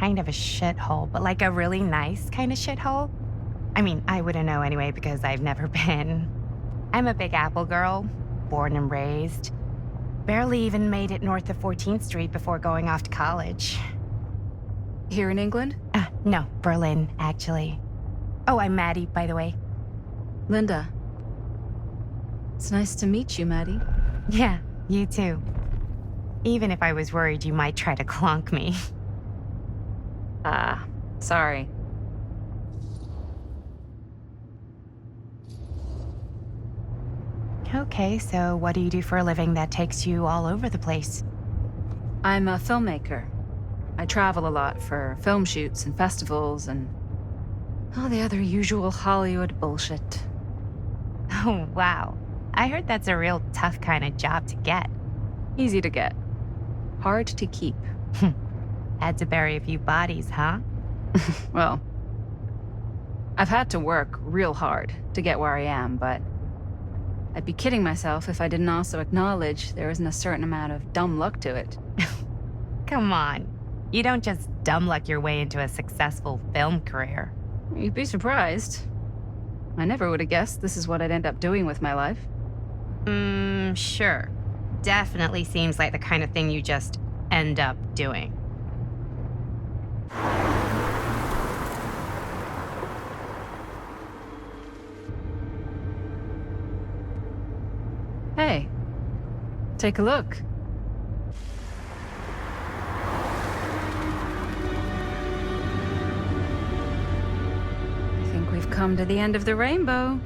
kind of a shithole, but like a really nice kind of shithole. I mean, I wouldn't know anyway because I've never been. I'm a Big Apple girl, born and raised. Barely even made it north of 14th Street before going off to college. Here in England? No, Berlin, actually. Oh, I'm Maddie, by the way. Linda. It's nice to meet you, Maddie. Yeah, you too. Even if I was worried you might try to clonk me. Sorry. Okay, so what do you do for a living that takes you all over the place? I'm a filmmaker. I travel a lot for film shoots and festivals and all the other usual Hollywood bullshit. Oh, wow. I heard that's a real tough kind of job to get. Easy to get. Hard to keep. Had to bury a few bodies, huh? Well, I've had to work real hard to get where I am, but I'd be kidding myself if I didn't also acknowledge there isn't a certain amount of dumb luck to it. Come on. You don't just dumb luck your way into a successful film career. You'd be surprised. I never would have guessed this is what I'd end up doing with my life. Sure. Definitely seems like the kind of thing you just end up doing. Hey, take a look. I think we've come to the end of the rainbow.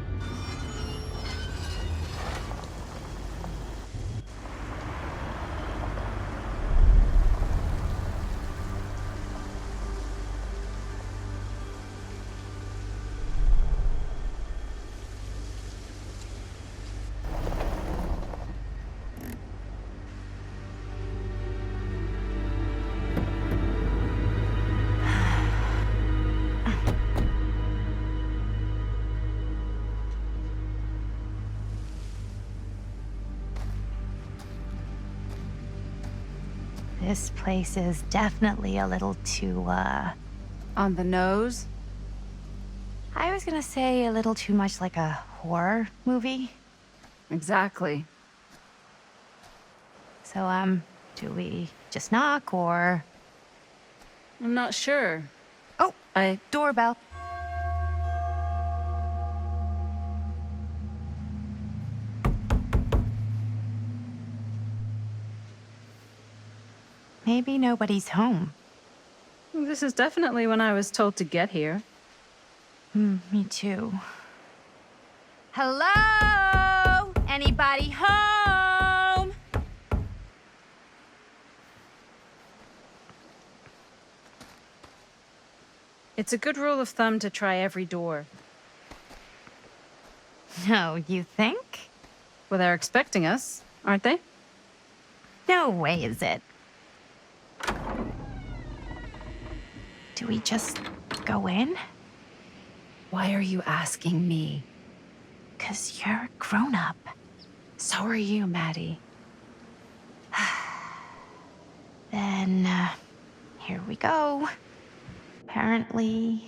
This place is definitely a little too, On the nose? I was gonna say a little too much like a horror movie. Exactly. So, do we just knock or... I'm not sure. Oh, doorbell. Maybe nobody's home. This is definitely when I was told to get here. Me too. Hello? Anybody home? It's a good rule of thumb to try every door. No, you think? Well, they're expecting us, aren't they? No way is it. Do we just go in? Why are you asking me? 'Cause you're a grown-up. So are you, Maddie. Then, here we go. Apparently...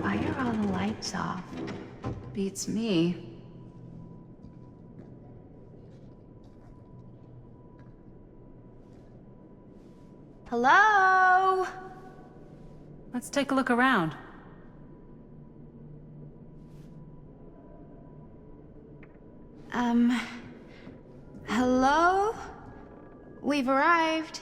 Why are all the lights off? Beats me. Hello? Let's take a look around. Hello? We've arrived.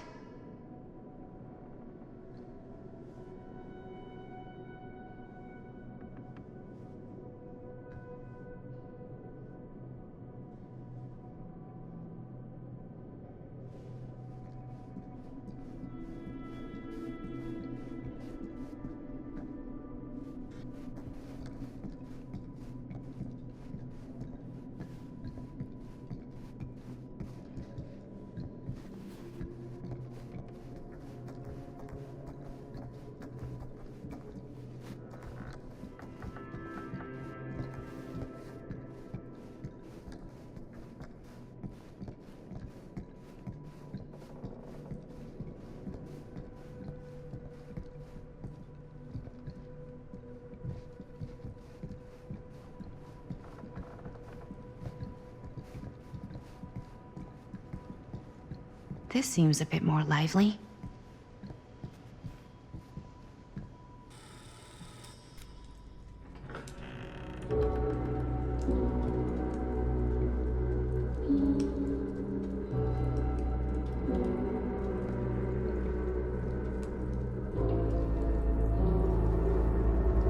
This seems a bit more lively.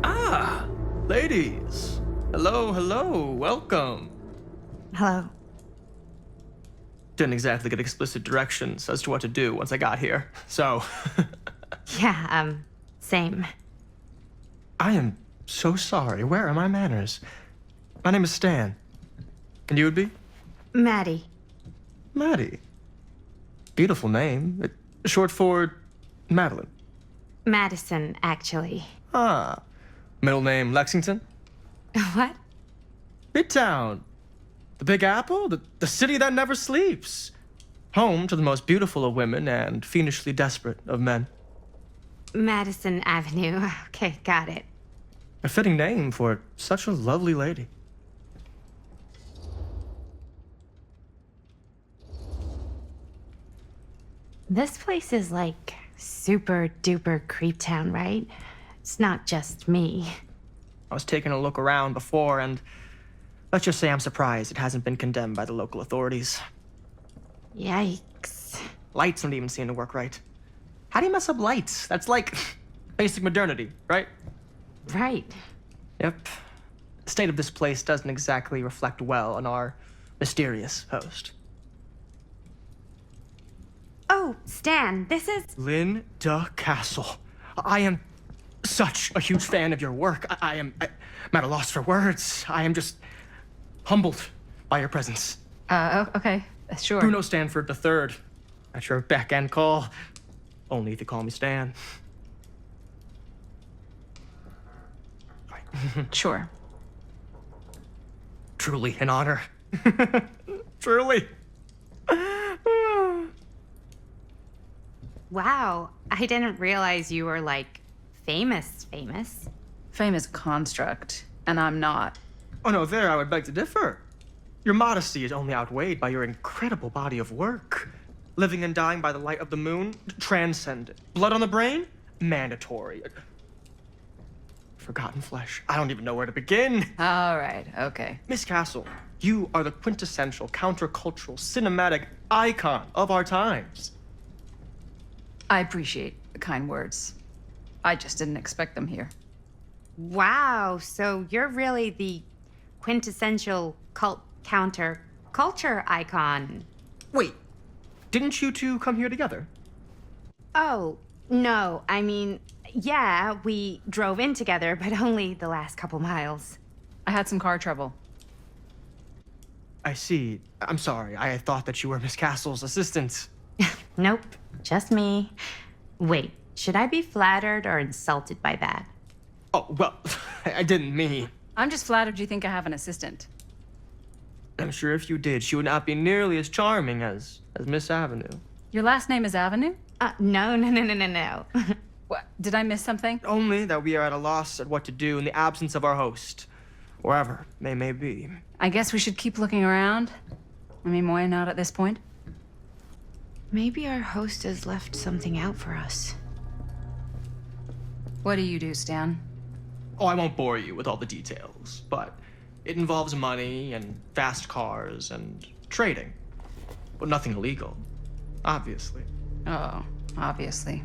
Ah, ladies. Hello, hello, welcome. Hello. Didn't exactly get explicit directions as to what to do once I got here, so. Yeah, same. I am so sorry. Where are my manners? My name is Stan. And you would be? Maddie. Maddie. Beautiful name. Short for Madeline. Madison, actually. Ah. Middle name Lexington? What? Midtown. The Big Apple? The city that never sleeps. Home to the most beautiful of women and fiendishly desperate of men. Madison Avenue. Okay, got it. A fitting name for such a lovely lady. This place is like super duper creep town, right? It's not just me. I was taking a look around before, and let's just say I'm surprised it hasn't been condemned by the local authorities. Yikes. Lights don't even seem to work right. How do you mess up lights? That's like basic modernity, right? Right. Yep. The state of this place doesn't exactly reflect well on our mysterious host. Oh, Stan, this is... Linda Castle. I am such a huge fan of your work. I'm at a loss for words. I am just humbled by your presence. Okay, sure. Bruno Stanford III, at your beck and call. Only if you call me Stan. Sure. Truly an honor. Truly. Wow, I didn't realize you were, like, famous. Fame is a construct, and I'm not. Oh no, there I would beg to differ. Your modesty is only outweighed by your incredible body of work. Living and dying by the light of the moon, transcendent. Blood on the brain, mandatory. Forgotten flesh. I don't even know where to begin. All right, okay. Miss Castle, you are the quintessential countercultural cinematic icon of our times. I appreciate the kind words. I just didn't expect them here. Wow, so you're really the quintessential culture icon. Wait, didn't you two come here together? Oh, no, I mean, yeah, we drove in together, but only the last couple miles. I had some car trouble. I see. I'm sorry. I thought that you were Miss Castle's assistant. Nope, just me. Wait, should I be flattered or insulted by that? Oh, well, I didn't mean. I'm just flattered you think I have an assistant. I'm sure if you did, she would not be nearly as charming as Miss Avenue. Your last name is Avenue? No. What? Did I miss something? Only that we are at a loss at what to do in the absence of our host, wherever they may be. I guess we should keep looking around. I mean, why not at this point? Maybe our host has left something out for us. What do you do, Stan? Oh, I won't bore you with all the details, but it involves money and fast cars and trading. But nothing illegal, obviously. Oh, obviously.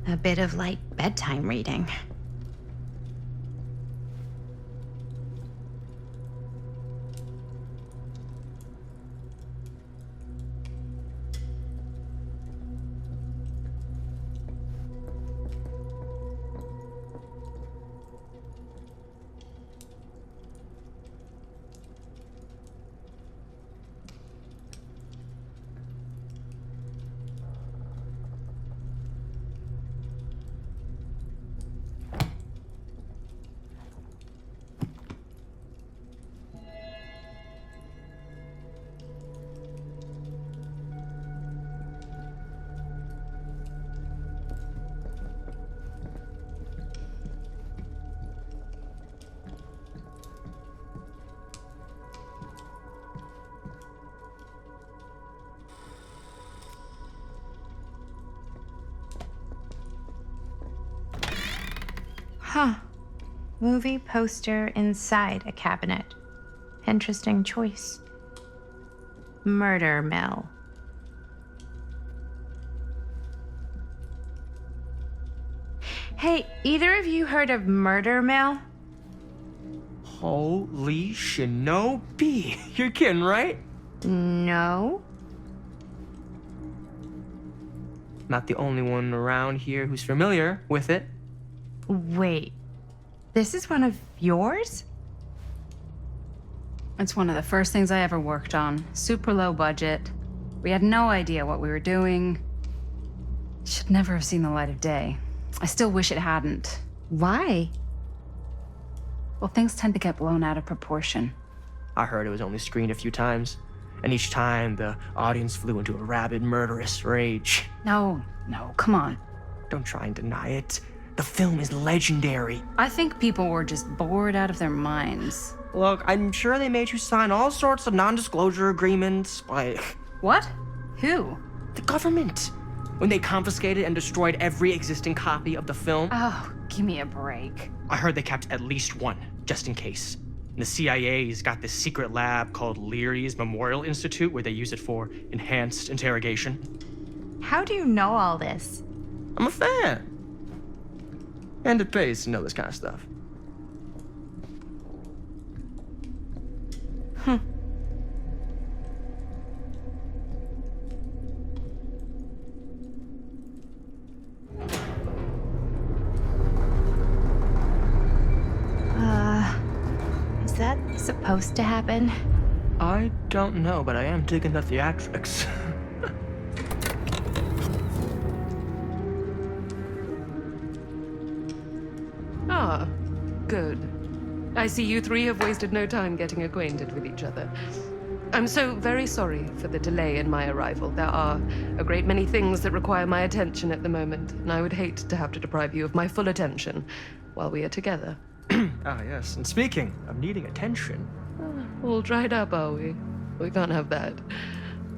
A bit of like bedtime reading. movie poster inside a cabinet. Interesting choice. Murder mill. Hey, either of you heard of Murder Mill? Holy shinobi. You're kidding, right? No. Not the only one around here who's familiar with it. Wait, this is one of yours? It's one of the first things I ever worked on. Super low budget. We had no idea what we were doing. Should never have seen the light of day. I still wish it hadn't. Why? Well, things tend to get blown out of proportion. I heard it was only screened a few times, and each time the audience flew into a rabid, murderous rage. No, come on. Don't try and deny it. The film is legendary. I think people were just bored out of their minds. Look, I'm sure they made you sign all sorts of non-disclosure agreements, like... What? Who? The government. When they confiscated and destroyed every existing copy of the film. Oh, give me a break. I heard they kept at least one, just in case. And the CIA's got this secret lab called Leary's Memorial Institute where they use it for enhanced interrogation. How do you know all this? I'm a fan. And it pays to know this kind of stuff. Is that supposed to happen? I don't know, but I am digging the theatrics. Ah, good. I see you three have wasted no time getting acquainted with each other. I'm so very sorry for the delay in my arrival. There are a great many things that require my attention at the moment, and I would hate to have to deprive you of my full attention while we are together. Ah, yes. And speaking of needing attention. All dried up, are we? We can't have that.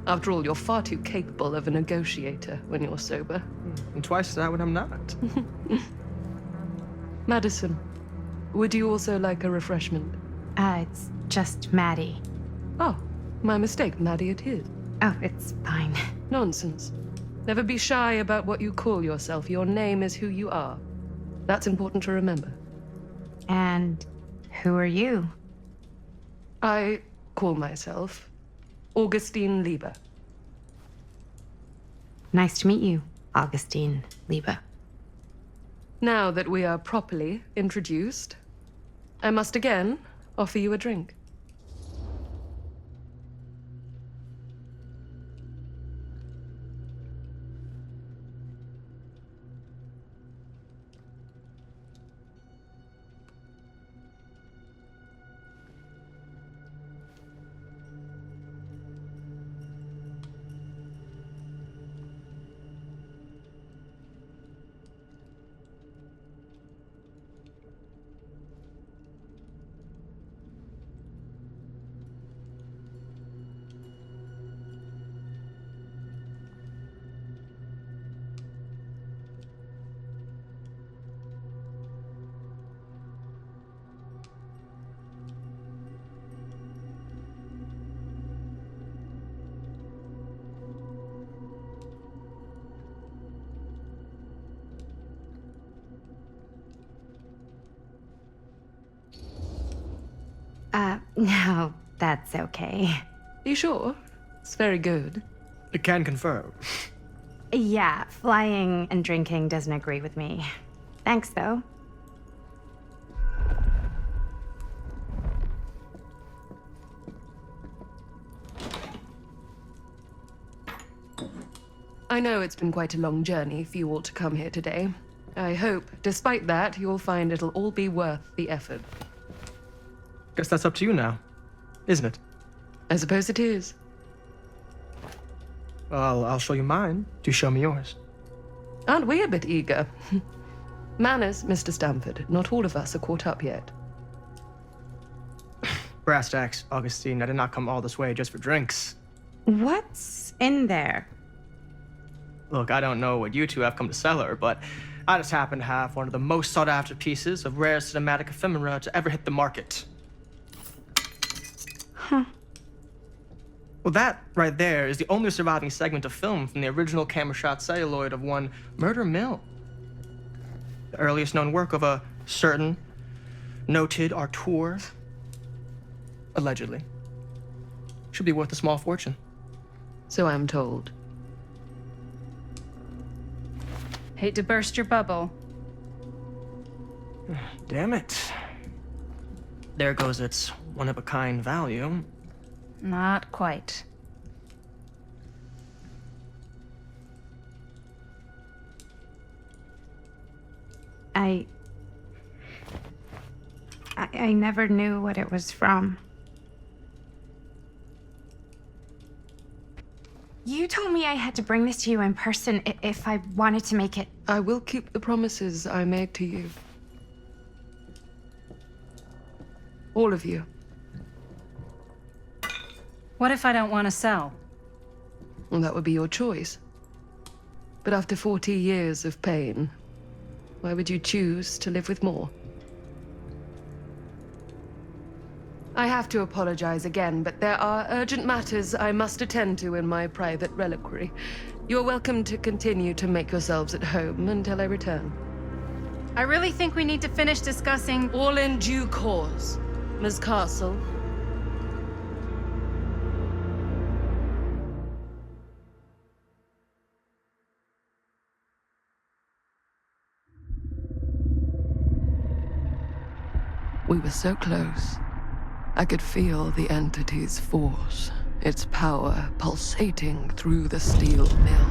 After all, you're far too capable of a negotiator when you're sober. And twice that when I'm not. Madison, would you also like a refreshment? It's just Maddie. Oh, my mistake. Maddie it is. Oh, it's fine. Nonsense. Never be shy about what you call yourself. Your name is who you are. That's important to remember. And who are you? I call myself Augustine Lieber. Nice to meet you, Augustine Lieber. Now that we are properly introduced, I must again offer you a drink. No, that's okay. You sure? It's very good. I can confirm. Yeah, flying and drinking doesn't agree with me. Thanks, though. I know it's been quite a long journey for you all to come here today. I hope, despite that, you'll find it'll all be worth the effort. Guess that's up to you now, isn't it? I suppose it is. Well, I'll show you mine. Do show me yours. Aren't we a bit eager? Manners, Mr. Stamford. Not all of us are caught up yet. Brass tacks, Augustine. I did not come all this way just for drinks. What's in there? Look, I don't know what you two have come to sell her, but I just happen to have one of the most sought-after pieces of rare cinematic ephemera to ever hit the market. Huh. Well, that right there is the only surviving segment of film from the original camera shot celluloid of one Murder Mill. The earliest known work of a certain noted auteur, allegedly, should be worth a small fortune. So I'm told. Hate to burst your bubble. Damn it. There goes its one-of-a-kind value. Not quite. I never knew what it was from. You told me I had to bring this to you in person if I wanted to make it. I will keep the promises I made to you. All of you. What if I don't want to sell? Well, that would be your choice. But after 40 years of pain, why would you choose to live with more? I have to apologize again, but there are urgent matters I must attend to in my private reliquary. You're welcome to continue to make yourselves at home until I return. I really think we need to finish discussing. All in due course, Ms. Castle. We were so close. I could feel the entity's force, its power pulsating through the steel mill.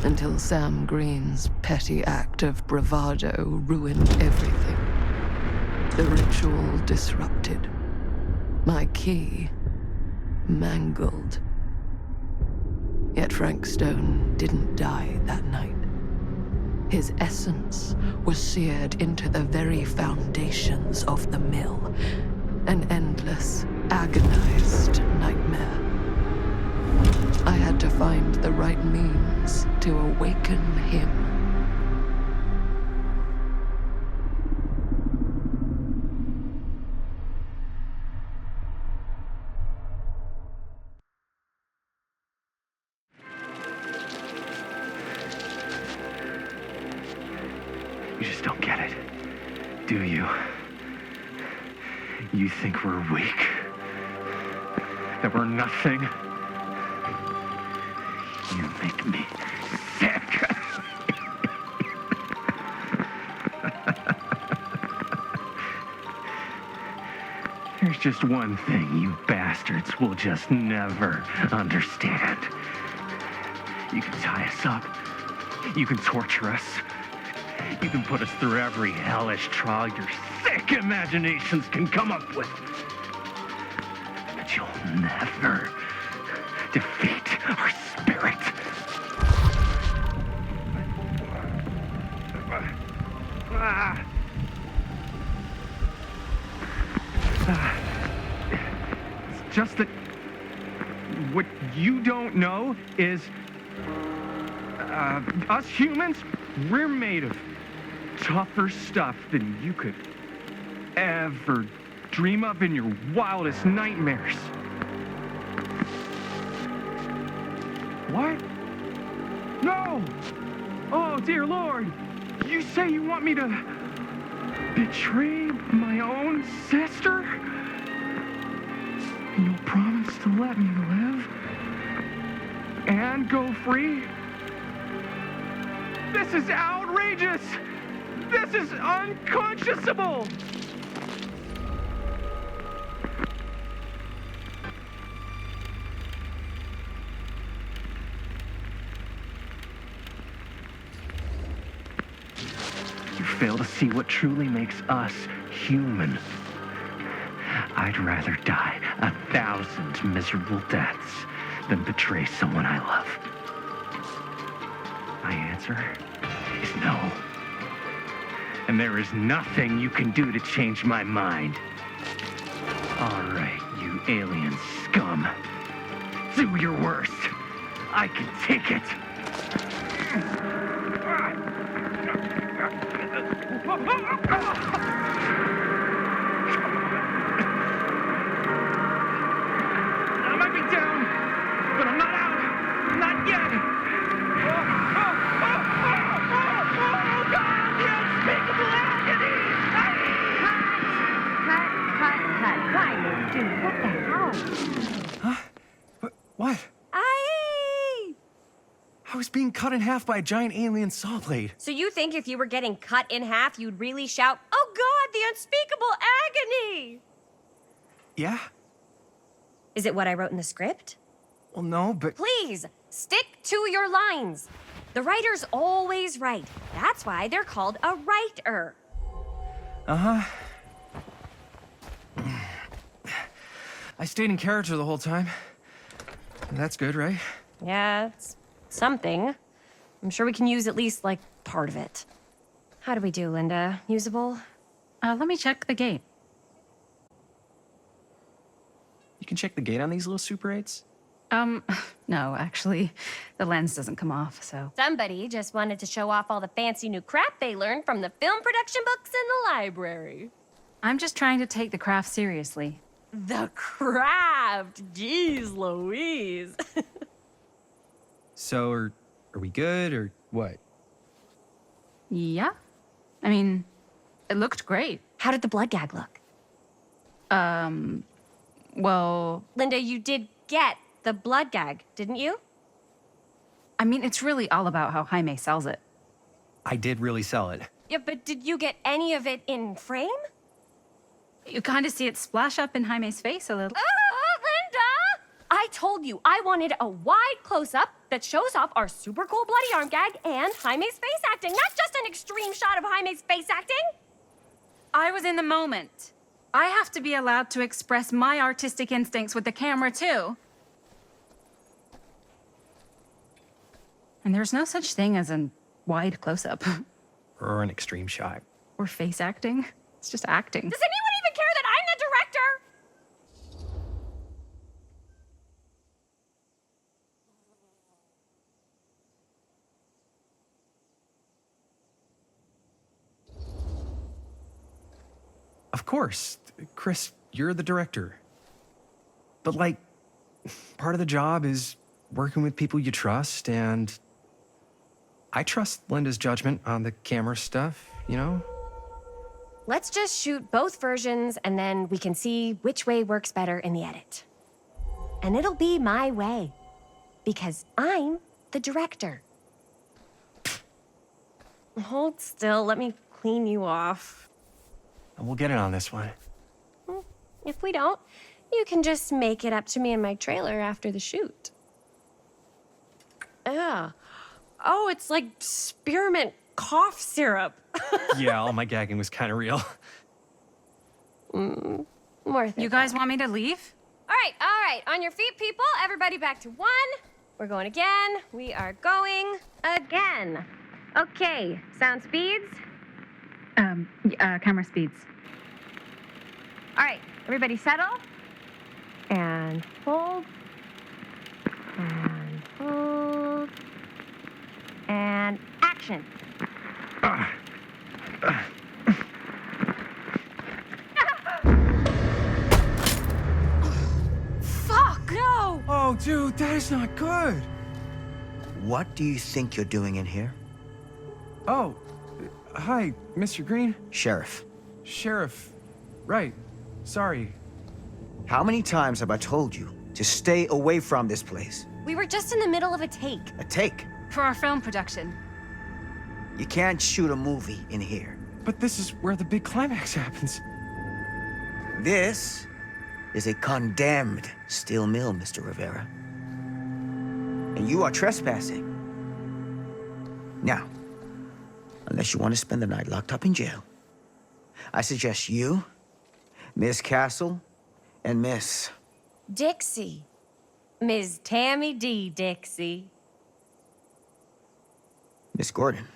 Until Sam Green's petty act of bravado ruined everything. The ritual disrupted. My key mangled. Yet Frank Stone didn't die that night. His essence was seared into the very foundations of the mill. An endless, agonized nightmare. I had to find the right means to awaken him. You just don't get it, do you? You think we're weak? That we're nothing? You make me sick. There's just one thing you bastards will just never understand. You can tie us up. You can torture us. You can put us through every hellish trial your sick imaginations can come up with. But you'll never defeat our spirit. It's just that what you don't know is us humans, we're made of tougher stuff than you could ever dream up in your wildest nightmares. What? No! Oh, dear Lord! You say you want me to betray my own sister? And you'll promise to let me live? And go free? This is outrageous! This is unconscionable! You fail to see what truly makes us human. I'd rather die 1,000 miserable deaths than betray someone I love. My answer is no. And there is nothing you can do to change my mind. All right, you alien scum. Do your worst. I can take it. I might be down, but I'm not out. Not yet. Oh, God, the unspeakable agony! Quiet, dude. What the hell? What? Aye! I was being cut in half by a giant alien saw blade. So you think if you were getting cut in half, you'd really shout, "Oh God, the unspeakable agony"? Yeah? Is it what I wrote in the script? Well, no, but... Please, stick to your lines. The writer's always right. That's why they're called a writer. Uh-huh. I stayed in character the whole time. That's good, right? Yeah, it's something. I'm sure we can use at least, like, part of it. How do we do, Linda? Usable? Let me check the gate. You can check the gate on these little Super 8s? No, actually, the lens doesn't come off, so. Somebody just wanted to show off all the fancy new crap they learned from the film production books in the library. I'm just trying to take the craft seriously. The craft! Jeez Louise. So, are we good, or what? Yeah? I mean, it looked great. How did the blood gag look? Well, Linda, you did get the blood gag, didn't you? I mean, it's really all about how Jaime sells it. I did really sell it. Yeah, but did you get any of it in frame? You kind of see it splash up in Jaime's face a little. Oh, Linda! I told you I wanted a wide close-up that shows off our super cool bloody arm gag and Jaime's face acting, not just an extreme shot of Jaime's face acting. I was in the moment. I have to be allowed to express my artistic instincts with the camera, too. And there's no such thing as a wide close-up. Or an extreme shot. Or face acting. It's just acting. Does anyone even care that I'm the director? Of course. Chris, you're the director. But, like, part of the job is working with people you trust, and I trust Linda's judgment on the camera stuff, you know? Let's just shoot both versions and then we can see which way works better in the edit. And it'll be my way. Because I'm the director. Hold still, let me clean you off. And we'll get it on this one. If we don't, you can just make it up to me in my trailer after the shoot. Yeah. Oh, it's like spearmint cough syrup. Yeah, all my gagging was kind of real. Worth it. You guys want me to leave? All right. On your feet, people. Everybody back to one. We're going again. We are going again. Okay, sound speeds. Camera speeds. All right, everybody settle. And hold. And hold. And action. Fuck! No! Oh, dude, that is not good. What do you think you're doing in here? Oh, hi, Mr. Green. Sheriff, Sheriff. Right. Sorry. how many times have I told you to stay away from this place? We were just in the middle of a take. A take. For our film production. You can't shoot a movie in here. But this is where the big climax happens. This is a condemned steel mill, Mr. Rivera. And you are trespassing. Now, unless you want to spend the night locked up in jail, I suggest you, Miss Castle, and Miss... Dixie. Ms. Tammy D. Dixie. Miss Gordon.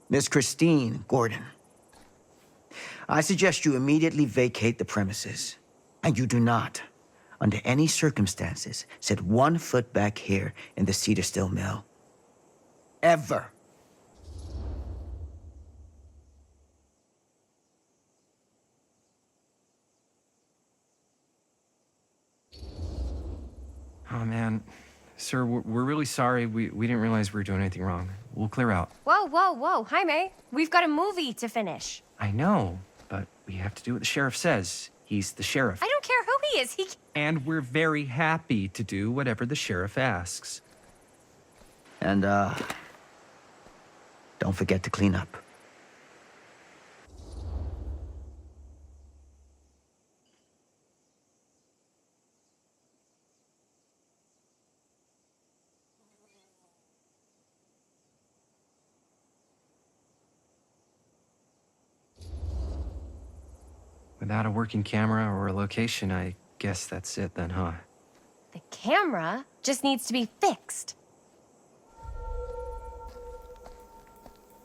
Miss Christine Gordon. I suggest you immediately vacate the premises. And you do not, under any circumstances, set 1 foot back here in the Cedar Still Mill. Ever. Oh, man. Sir, we're really sorry. We didn't realize we were doing anything wrong. We'll clear out. Whoa, whoa, whoa. Jaime, we've got a movie to finish. I know, but we have to do what the sheriff says. He's the sheriff. I don't care who he is. And we're very happy to do whatever the sheriff asks. And, don't forget to clean up. Without a working camera or a location, I guess that's it then, huh? The camera just needs to be fixed.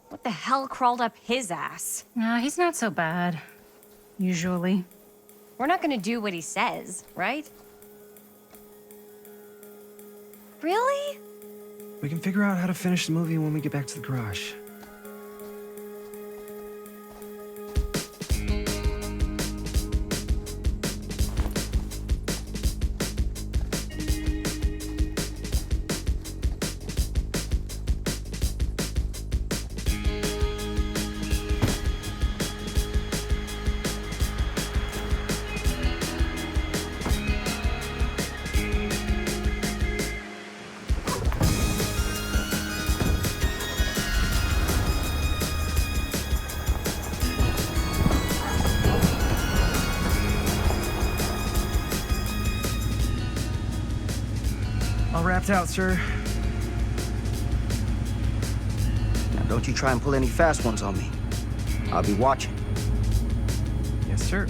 What the hell crawled up his ass? No, he's not so bad. Usually. We're not gonna do what he says, right? Really? We can figure out how to finish the movie when we get back to the garage. All wrapped out, sir. Now, don't you try and pull any fast ones on me. I'll be watching. Yes, sir.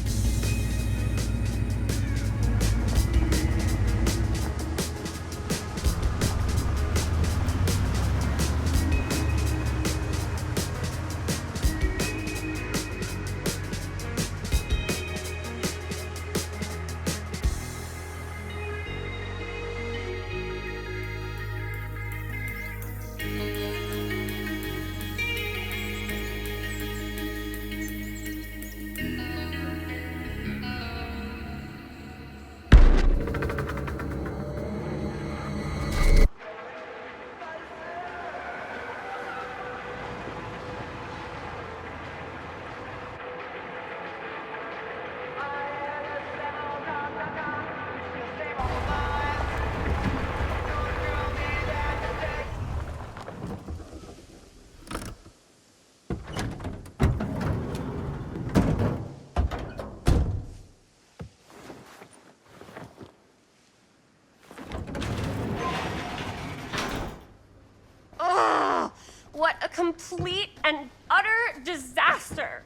What a complete and utter disaster.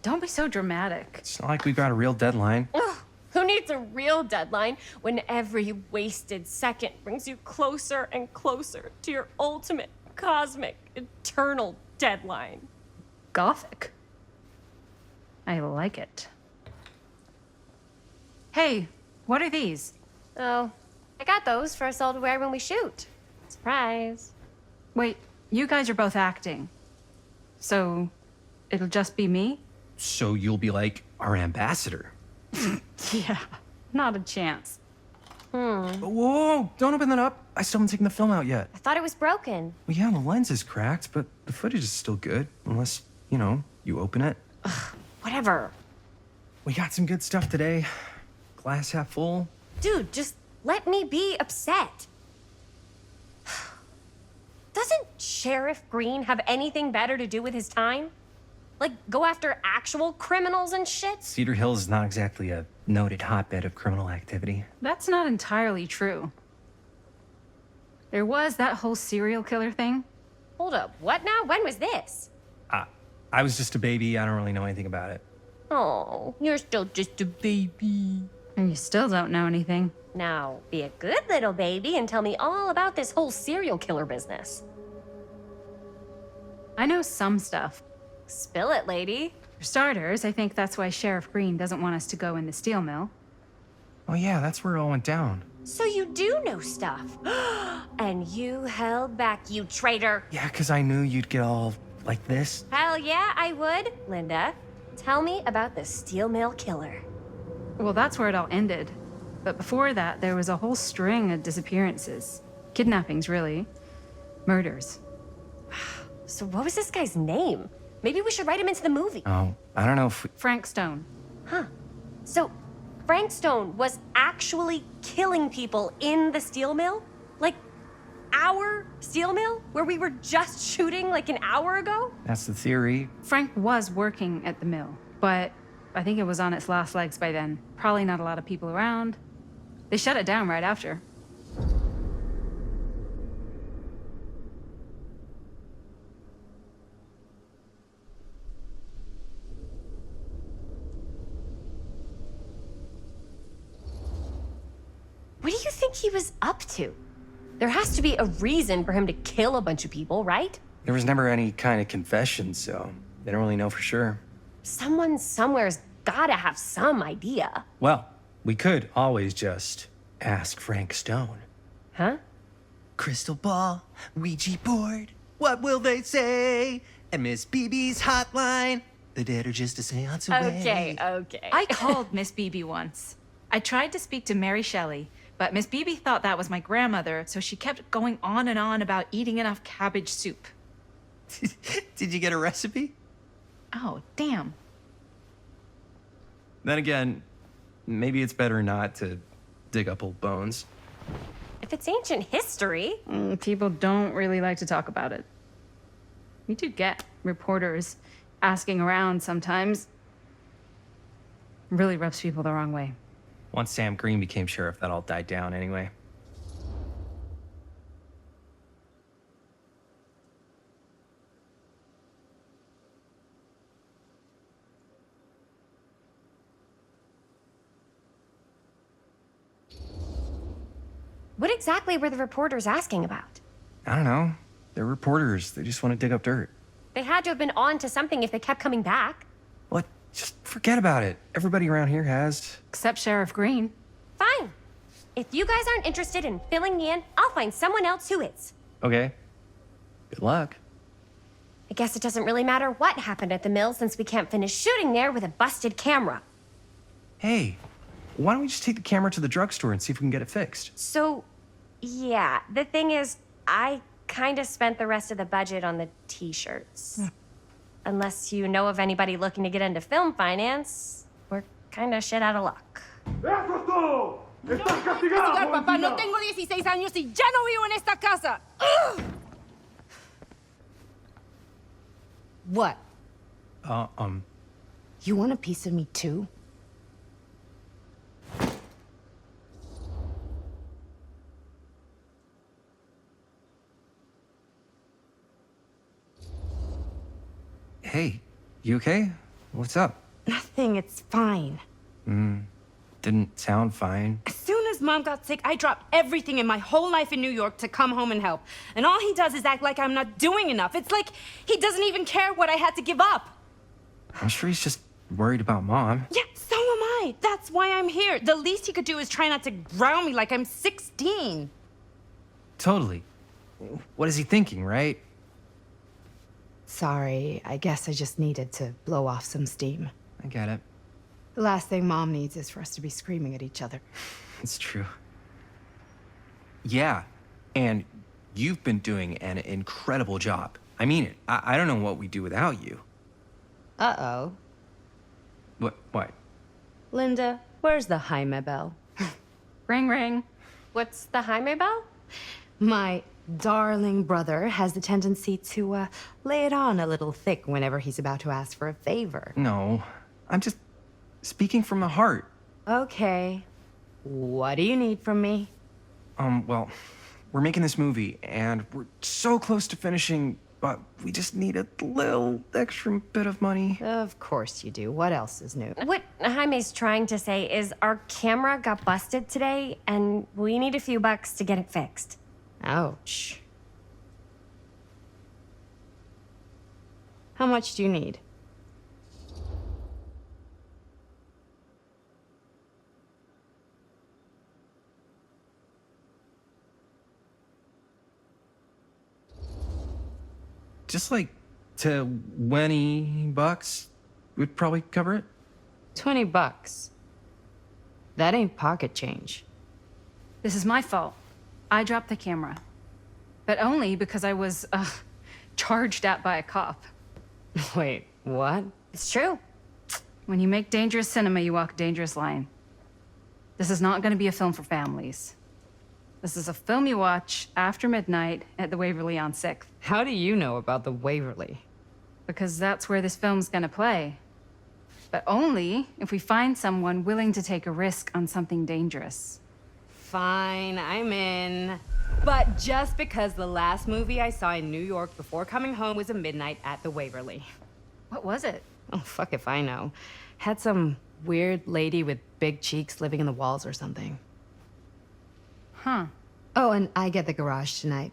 Don't be so dramatic. It's not like we've got a real deadline. Ugh, who needs a real deadline when every wasted second brings you closer and closer to your ultimate, cosmic, eternal deadline? Gothic. I like it. Hey, what are these? Oh, I got those for us all to wear when we shoot. Surprise. Wait, you guys are both acting. So, it'll just be me? So you'll be like our ambassador. Yeah, not a chance. Whoa, don't open that up. I still haven't taken the film out yet. I thought it was broken. Well, yeah, the lens is cracked, but the footage is still good. Unless, you open it. Whatever. We got some good stuff today. Glass half full. Dude, just let me be upset. Doesn't Sheriff Green have anything better to do with his time? Like, go after actual criminals and shit? Cedar Hills is not exactly a noted hotbed of criminal activity. That's not entirely true. There was that whole serial killer thing. Hold up, what now? When was this? I was just a baby. I don't really know anything about it. Oh, you're still just a baby. And you still don't know anything. Now, be a good little baby and tell me all about this whole serial killer business. I know some stuff. Spill it, lady. For starters, I think that's why Sheriff Green doesn't want us to go in the steel mill. Oh yeah, that's where it all went down. So you do know stuff. And you held back, you traitor. Yeah, because I knew you'd get all like this. Hell yeah, I would. Linda, tell me about the steel mill killer. Well, that's where it all ended. But before that, there was a whole string of disappearances. Kidnappings, really. Murders. So what was this guy's name? Maybe we should write him into the movie. Oh, I don't know if we... Frank Stone. So Frank Stone was actually killing people in the steel mill? Like, our steel mill? Where we were just shooting like an hour ago? That's the theory. Frank was working at the mill, but I think it was on its last legs by then. Probably not a lot of people around. They shut it down right after. What do you think he was up to? There has to be a reason for him to kill a bunch of people, right? There was never any kind of confession, so they don't really know for sure. Someone somewhere's gotta have some idea. Well, we could always just ask Frank Stone. Huh? Crystal ball, Ouija board, what will they say? And Miss BB's hotline, the dead are just a seance away. Okay. I called Miss Beebe once. I tried to speak to Mary Shelley, but Miss Beebe thought that was my grandmother, so she kept going on and on about eating enough cabbage soup. Did you get a recipe? Oh, damn. Then again, maybe it's better not to dig up old bones. If it's ancient history. People don't really like to talk about it. We do get reporters asking around sometimes. Really rubs people the wrong way. Once Sam Green became sheriff, that all died down anyway. What exactly were the reporters asking about? I don't know. They're reporters. They just want to dig up dirt. They had to have been on to something if they kept coming back. What? Just forget about it. Everybody around here has. Except Sheriff Green. Fine. If you guys aren't interested in filling me in, I'll find someone else who is. Okay. Good luck. I guess it doesn't really matter what happened at the mill since we can't finish shooting there with a busted camera. Hey, why don't we just take the camera to the drugstore and see if we can get it fixed? So, yeah, the thing is, I kind of spent the rest of the budget on the t-shirts. Unless you know of anybody looking to get into film finance, we're kind of shit out of luck. ¡Eso es todo! ¡Estás castigado! Papá, no tengo 16 años y ya no vivo en esta casa. What? Uh, You want a piece of me too? Hey, you okay? What's up? Nothing, it's fine. Didn't sound fine. As soon as Mom got sick, I dropped everything in my whole life in New York to come home and help. And all he does is act like I'm not doing enough. It's like he doesn't even care what I had to give up. I'm sure he's just worried about Mom. Yeah, so am I. That's why I'm here. The least he could do is try not to ground me like I'm 16. Totally. What is he thinking, right? Sorry, I guess I just needed to blow off some steam. I get it. The last thing Mom needs is for us to be screaming at each other. It's true. Yeah, and you've been doing an incredible job. I mean it. I don't know what we'd do without you. Uh-oh. What? Linda, where's the Jaime bell? Ring, ring. What's the Jaime bell? My darling brother has the tendency to lay it on a little thick whenever he's about to ask for a favor. No, I'm just speaking from the heart. Okay. What do you need from me? Well, we're making this movie, and we're so close to finishing, but we just need a little extra bit of money. Of course you do. What else is new? What Jaime's trying to say is our camera got busted today, and we need a few bucks to get it fixed. Ouch. How much do you need? Just like $20 would probably cover it. $20. That ain't pocket change. This is my fault. I dropped the camera. But only because I was, charged at by a cop. Wait, what? It's true. When you make dangerous cinema, you walk a dangerous line. This is not gonna be a film for families. This is a film you watch after midnight at the Waverly on 6th. How do you know about the Waverly? Because that's where this film's gonna play. But only if we find someone willing to take a risk on something dangerous. Fine, I'm in. But just because the last movie I saw in New York before coming home was a midnight at the Waverly. What was it? Oh, fuck if I know. Had some weird lady with big cheeks living in the walls or something. Huh. Oh, and I get the garage tonight.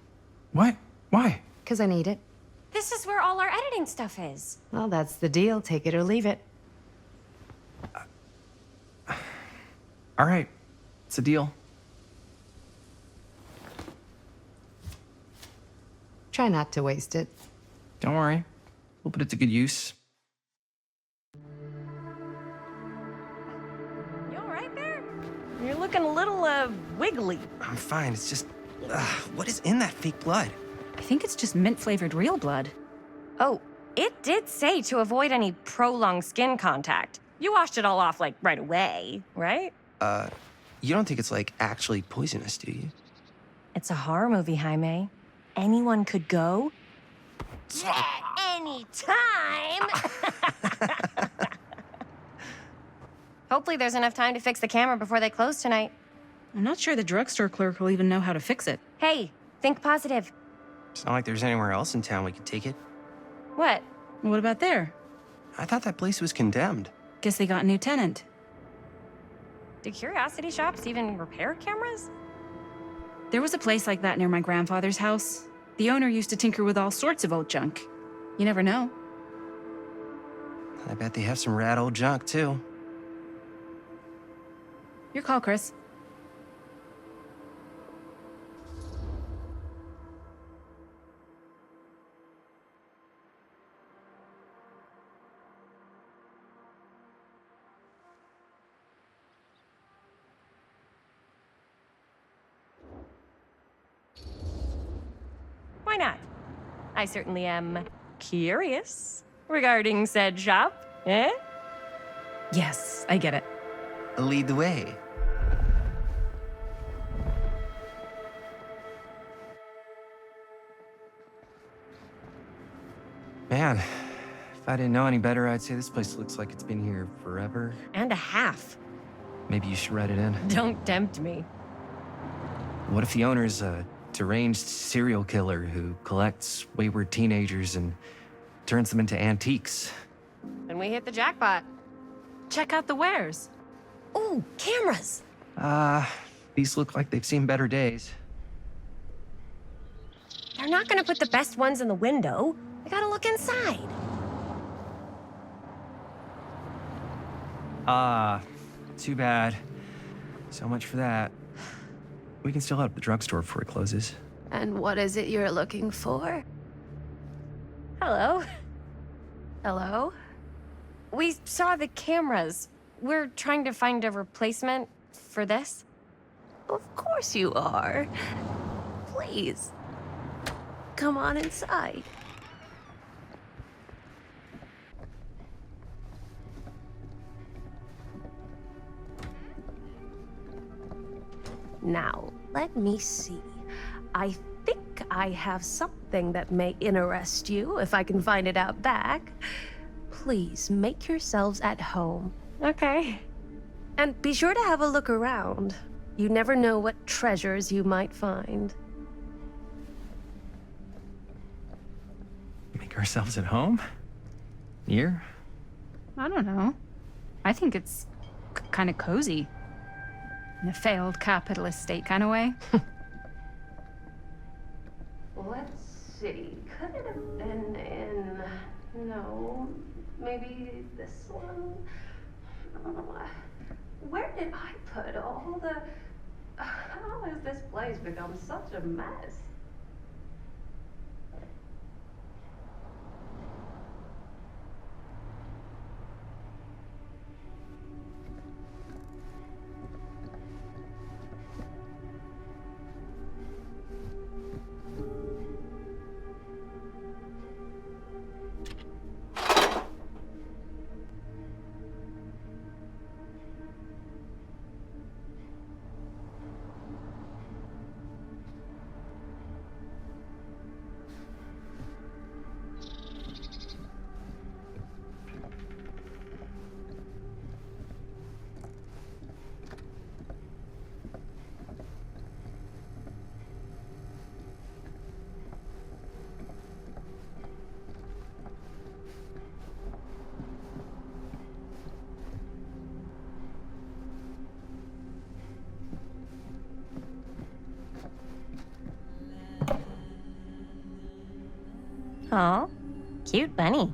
What? Why? 'Cause I need it. This is where all our editing stuff is. Well, that's the deal. Take it or leave it. All right. It's a deal. Try not to waste it. Don't worry. We'll put it to good use. You all right there? You're looking a little, wiggly. I'm fine. It's just, what is in that fake blood? I think it's just mint-flavored real blood. Oh, it did say to avoid any prolonged skin contact. You washed it all off, like, right away, right? You don't think it's, like, actually poisonous, do you? It's a horror movie, Jaime. Anyone could go. Yeah, anytime! Hopefully there's enough time to fix the camera before they close tonight. I'm not sure the drugstore clerk will even know how to fix it. Hey, think positive. It's not like there's anywhere else in town we could take it. What? What about there? I thought that place was condemned. Guess they got a new tenant. Do curiosity shops even repair cameras? There was a place like that near my grandfather's house. The owner used to tinker with all sorts of old junk. You never know. I bet they have some rad old junk, too. Your call, Chris. Why not? I certainly am curious regarding said shop, eh? Yes, I get it. Lead the way. Man, if I didn't know any better, I'd say this place looks like it's been here forever. And a half. Maybe you should write it in. Don't tempt me. What if the owner's a deranged serial killer who collects wayward teenagers and turns them into antiques? Then we hit the jackpot. Check out the wares. Ooh, cameras! These look like they've seen better days. They're not gonna put the best ones in the window. I gotta look inside. Too bad. So much for that. We can still head up the drugstore before it closes. And what is it you're looking for? Hello. Hello? We saw the cameras. We're trying to find a replacement for this. Of course you are. Please. Come on inside. Now, let me see. I think I have something that may interest you, if I can find it out back. Please make yourselves at home. Okay. And be sure to have a look around. You never know what treasures you might find. Make ourselves at home? Here? I don't know. I think it's kind of cozy. In a failed capitalist state kind of way. Let's see. Could it have been in... No. Maybe this one? Where did I put all the... How has this place become such a mess? Aw, cute bunny.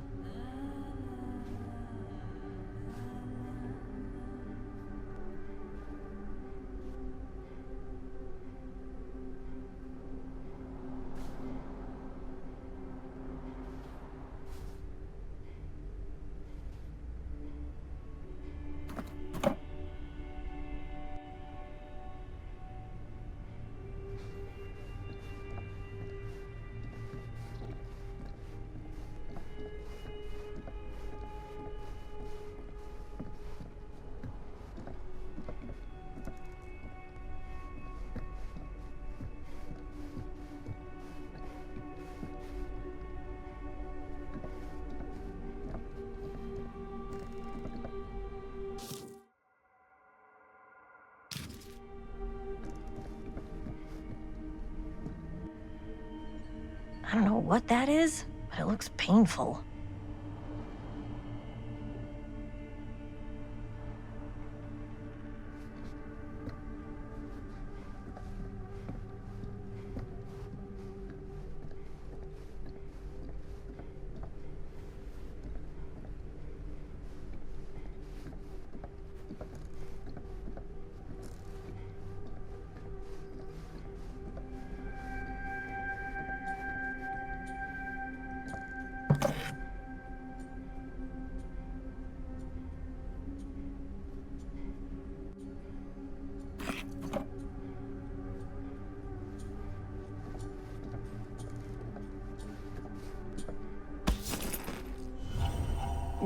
I don't know what that is, but it looks painful.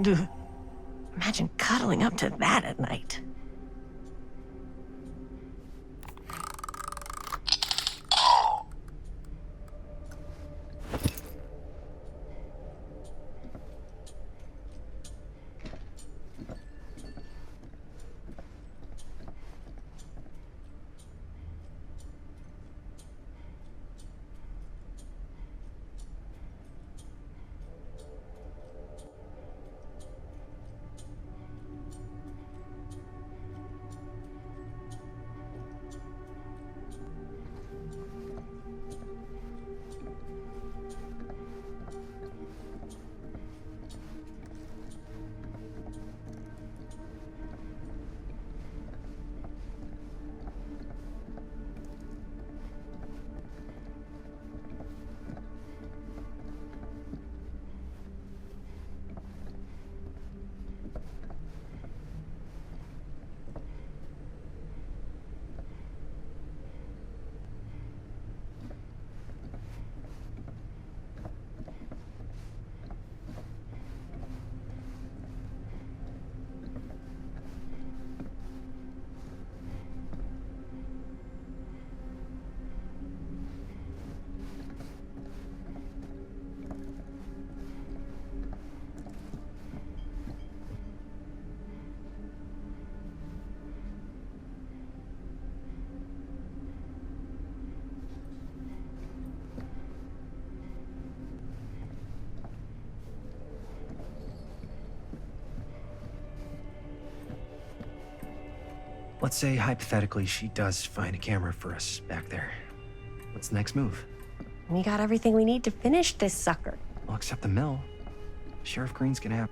Ugh. Imagine cuddling up to that at night. Let's say, hypothetically, she does find a camera for us back there. What's the next move? We got everything we need to finish this sucker. Well, except the mill. Sheriff Green's gonna have...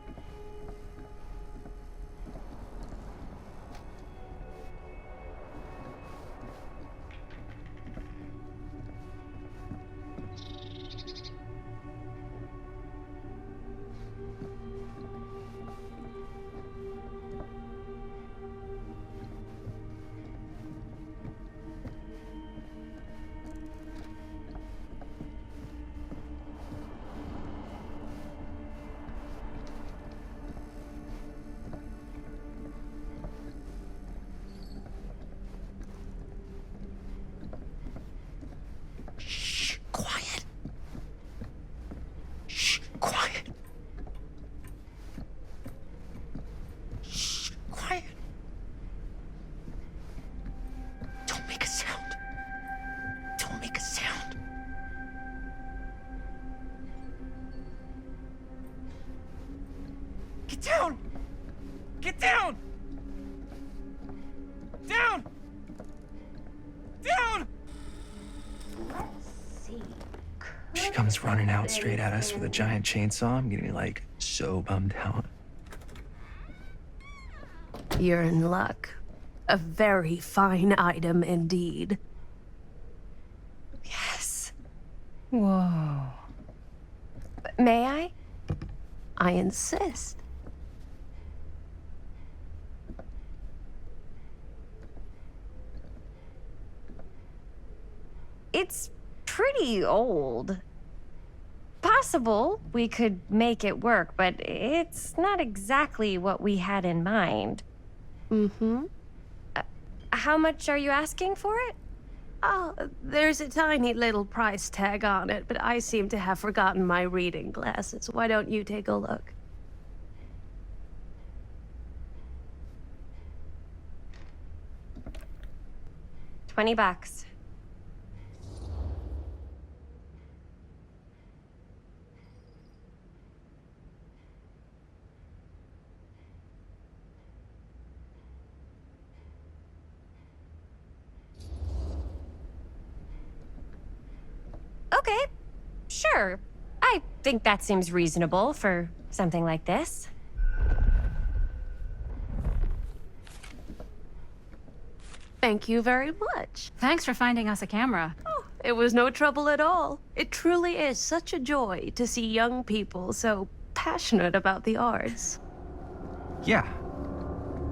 comes running out straight at us with a giant chainsaw, I'm gonna be like so bummed out. You're in luck. A very fine item indeed. Yes. Whoa. May I? I insist. It's pretty old. Possible we could make it work, but it's not exactly what we had in mind. Mm-hmm. How much are you asking for it? Oh, there's a tiny little price tag on it, but I seem to have forgotten my reading glasses. Why don't you take a look? $20. Okay, sure. I think that seems reasonable for something like this. Thank you very much. Thanks for finding us a camera. Oh, it was no trouble at all. It truly is such a joy to see young people so passionate about the arts. Yeah.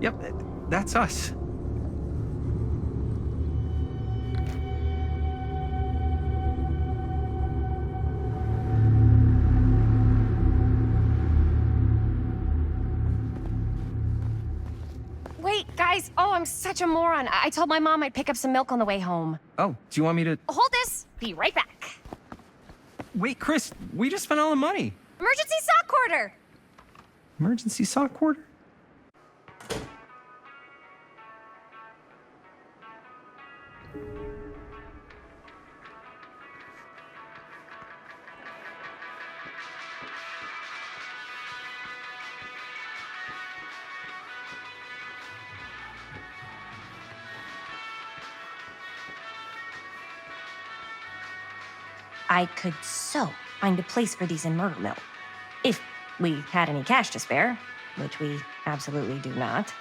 Yep, that's us. Wait, guys. Oh, I'm such a moron. I told my mom I'd pick up some milk on the way home. Oh, do you want me to... Hold this. Be right back. Wait, Chris, we just spent all the money. Emergency sock quarter. Emergency sock quarter? I could so find a place for these in Murder Mill. If we had any cash to spare, which we absolutely do not.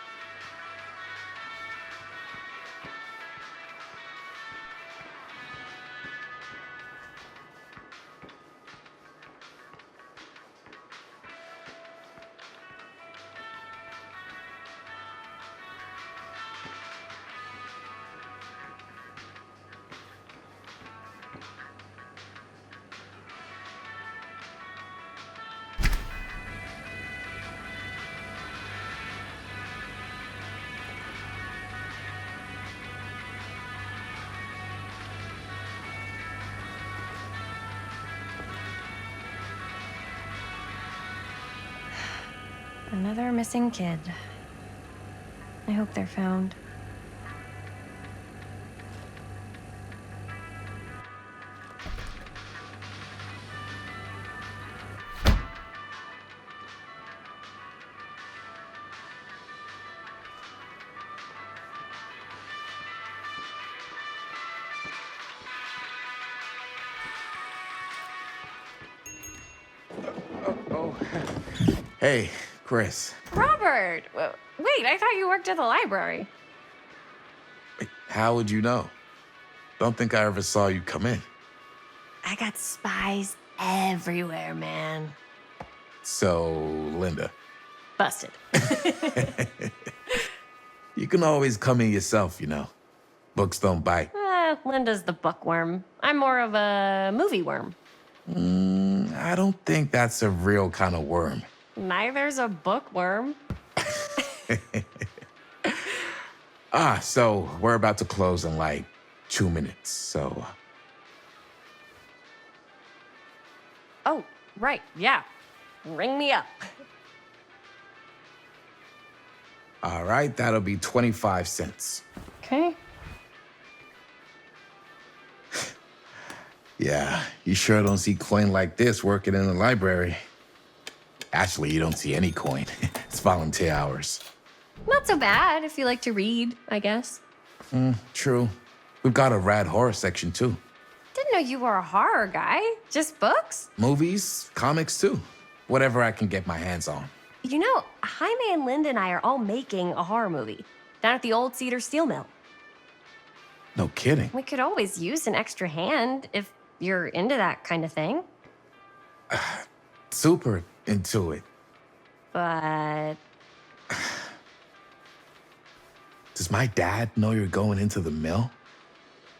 Another missing kid. I hope they're found. Hey, Chris. Robert! Wait, I thought you worked at the library. Wait, how would you know? Don't think I ever saw you come in. I got spies everywhere, man. So, Linda. Busted. You can always come in yourself, you know. Books don't bite. Linda's the bookworm. I'm more of a movie worm. I don't think that's a real kind of worm. Neither's a bookworm. So we're about to close in like 2 minutes, so... Oh, right, yeah. Ring me up. All right, that'll be 25 cents. Okay. Yeah, you sure don't see coin like this working in the library. Actually, you don't see any coin. It's volunteer hours. Not so bad if you like to read, I guess. True. We've got a rad horror section, too. Didn't know know you were a horror guy. Just books? Movies, comics too. Whatever I can get my hands on. You know, Jaime and Linda and I are all making a horror movie down at the old Cedar Steel Mill. No kidding. We could always use an extra hand if you're into that kind of thing. Super into it. But Does my dad know you're going into the mill?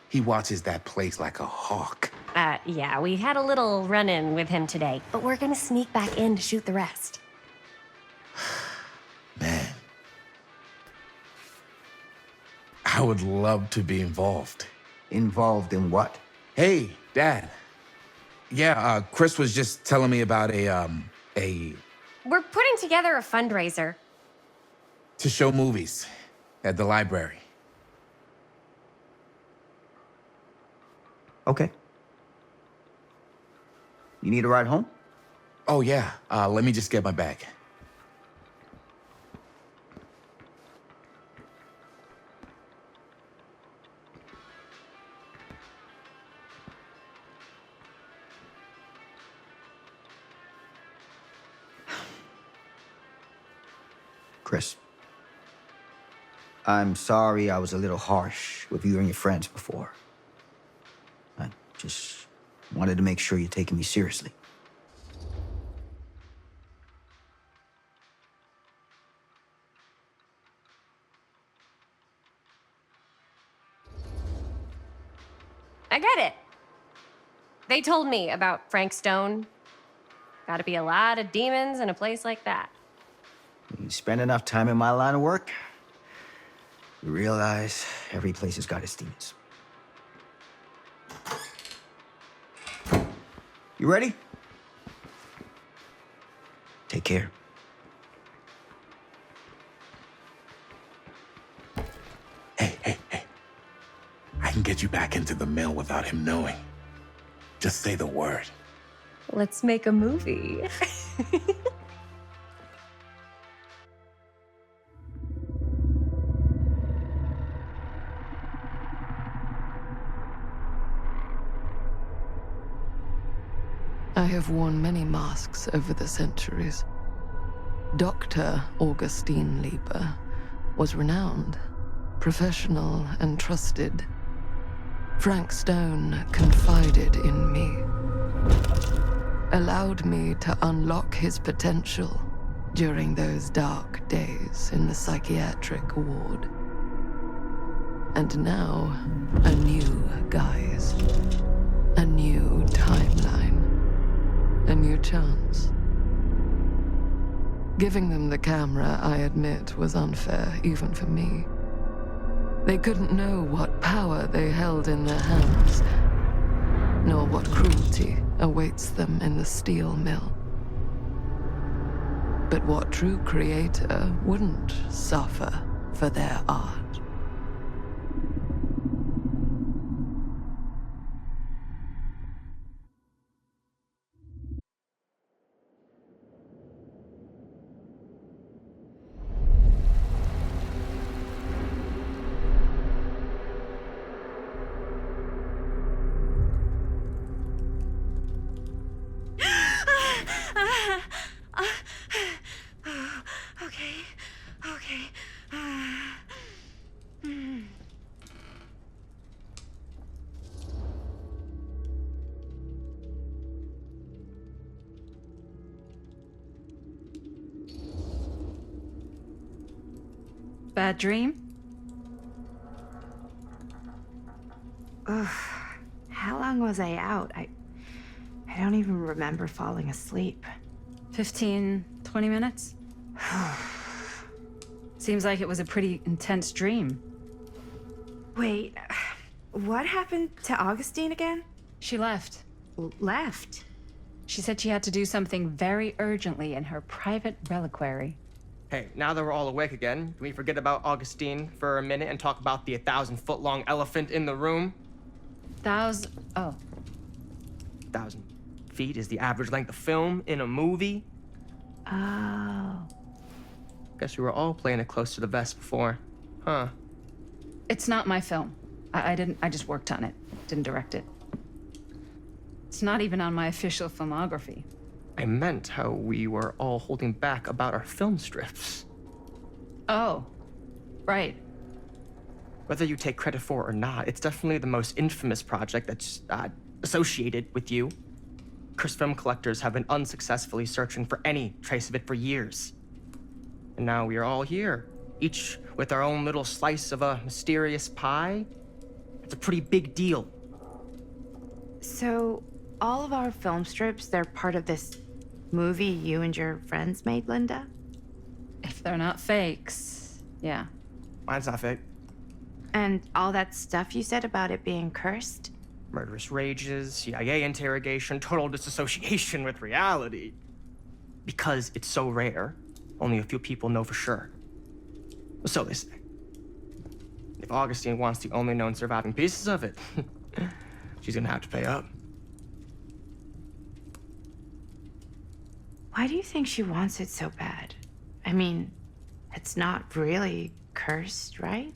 He watches that place like a hawk. yeah, we had a little run-in with him today, but we're gonna sneak back in to shoot the rest. Man. I would love to be involved. Involved in what? Hey, Dad. Yeah, Chris was just telling me about a We're putting together a fundraiser. to show movies at the library. Okay. You need a ride home? Oh, yeah. Let me just get my bag. Chris. I'm sorry I was a little harsh with you and your friends before. I just wanted to make sure you're taking me seriously. I get it. They told me about Frank Stone. Gotta be a lot of demons in a place like that. You spend enough time in my line of work, you realize every place has got its demons. You ready? Take care. Hey. I can get you back into the mill without him knowing. Just say the word. Let's make a movie. I have worn many masks over the centuries. Dr. Augustine Lieber was renowned, professional, and trusted. Frank Stone confided in me, allowed me to unlock his potential during those dark days in the psychiatric ward. And now, a new guise, a new timeline. A new chance. Giving them the camera, I admit, was unfair, even for me. They couldn't know what power they held in their hands, nor what cruelty awaits them in the steel mill. But what true creator wouldn't suffer for their art? Okay. Bad dream? Ugh. How long was I out? I don't even remember falling asleep. 15, 20 minutes? Seems like it was a pretty intense dream. Wait, what happened to Augustine again? She left. Left? She said she had to do something very urgently in her private reliquary. Hey, now that we're all awake again, can we forget about Augustine for a minute and talk about the 1,000-foot-long elephant in the room? Oh. 1,000 feet is the average length of film in a movie. Oh. Guess we were all playing it close to the vest before, huh? It's not my film. I just worked on it. Didn't direct it. It's not even on my official filmography. I meant how we were all holding back about our film strips. Oh, right. Whether you take credit for it or not, it's definitely the most infamous project that's associated with you. Cursed film collectors have been unsuccessfully searching for any trace of it for years. And now we are all here, each with our own little slice of a mysterious pie. It's a pretty big deal. So, all of our film strips, they're part of this movie you and your friends made, Linda? If they're not fakes, yeah. Mine's not fake. And all that stuff you said about it being cursed? Murderous rages, CIA interrogation, total disassociation with reality. Because it's so rare, only a few people know for sure. So they say. If Augustine wants the only known surviving pieces of it, she's gonna have to pay up. Why do you think she wants it so bad? I mean, it's not really cursed, right?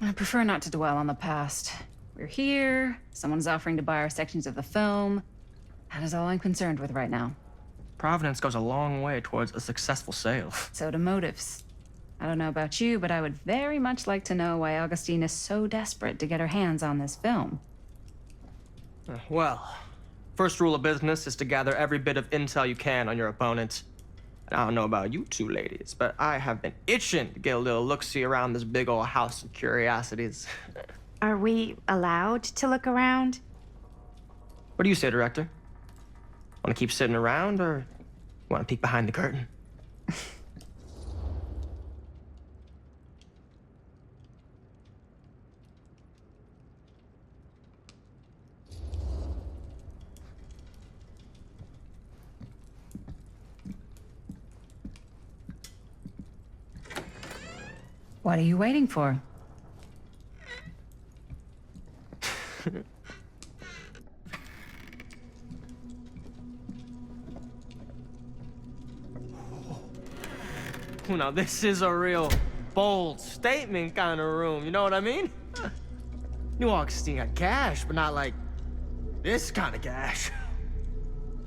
I prefer not to dwell on the past. We're here, someone's offering to buy our sections of the film. That is all I'm concerned with right now. Providence goes a long way towards a successful sale. So do motives. I don't know about you, but I would very much like to know why Augustine is so desperate to get her hands on this film. Well, first rule of business is to gather every bit of intel you can on your opponent. And I don't know about you two ladies, but I have been itching to get a little look-see around this big old house of curiosities. Are we allowed to look around? What do you say, director? Want to keep sitting around, or want to peek behind the curtain? What are you waiting for? Now this is a real bold statement kind of room, you know what I mean? New Augustine got cash, but not like this kind of cash.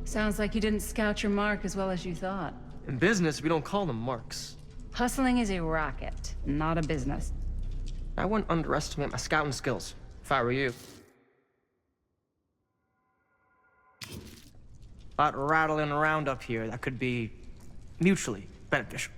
Sounds like you didn't scout your mark as well as you thought. In business, we don't call them marks. Hustling is a racket, not a business. I wouldn't underestimate my scouting skills, if I were you. A lot rattling around up here that could be mutually beneficial.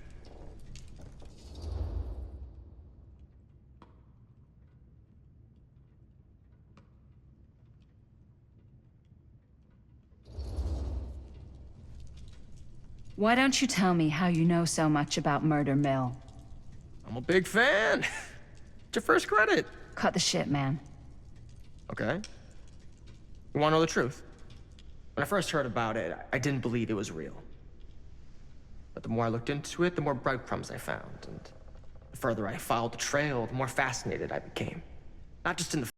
Why don't you tell me how you know so much about Murder Mill? I'm a big fan. It's your first credit. Cut the shit, man. Okay. You want to know the truth? When I first heard about it, I didn't believe it was real. But the more I looked into it, the more breadcrumbs I found. And the further I followed the trail, the more fascinated I became. Not just in the